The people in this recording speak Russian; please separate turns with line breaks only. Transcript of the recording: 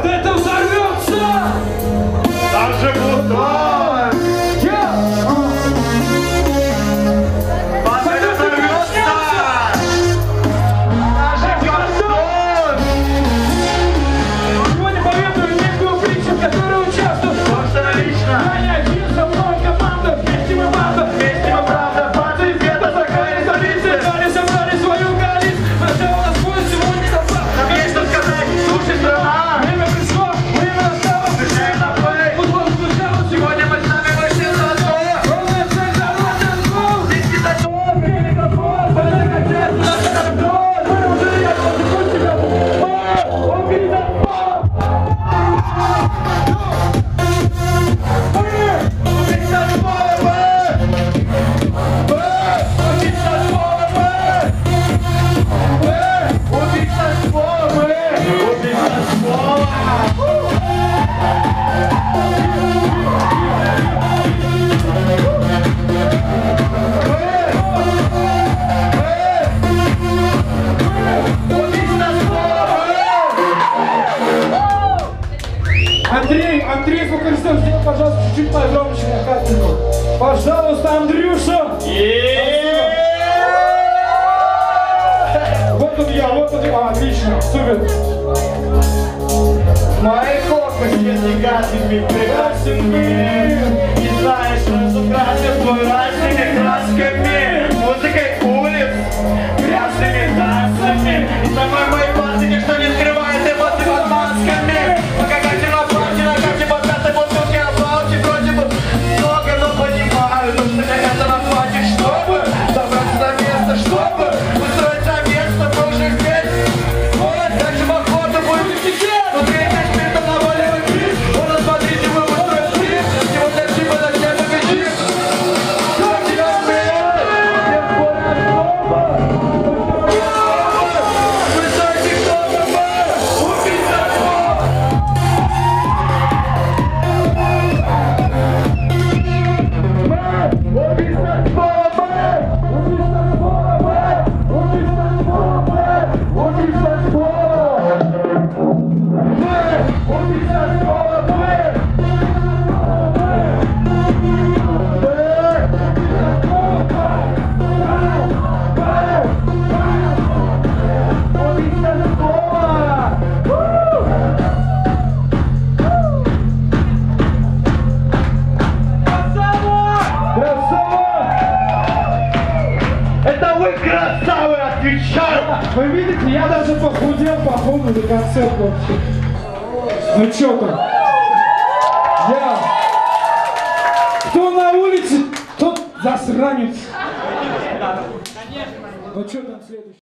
это взорвется!
Даже Плутон!
Андрей Фукарстов, сделай, пожалуйста, чуть-чуть погромче на картинку. Пожалуйста, Андрюша! Вот он я, вот он я. Отлично, супер.
Мои космосе негативными прекрасными. Не знаешь, что разукрасил твой разными красками. Музыкой улиц, грязными танцами. И самой моей пластики, что не скрывает эмоции под масками. Пока картина платье на карте под пятой бутылки обалки. Вроде бы много, но понимаю, нужно это на хватит, чтобы добраться до места, чтобы устроить совместно. Мы уже здесь. Вот, как же в охоту будет секрет. Внутри меня спиртом наваливает бит. Вот, смотрите, вы устроить клип. Его для чипа на тебя победит. Как тебя смеет? Всем больно дома. Вы знаете, кто мы? Убийца слов. Это вы красавы, отвечаю!
Вы видите, я даже похудел по ходу до концерта вообще. Ну чё там? Я. Кто на улице, тот засранец. Ну чё там следующий?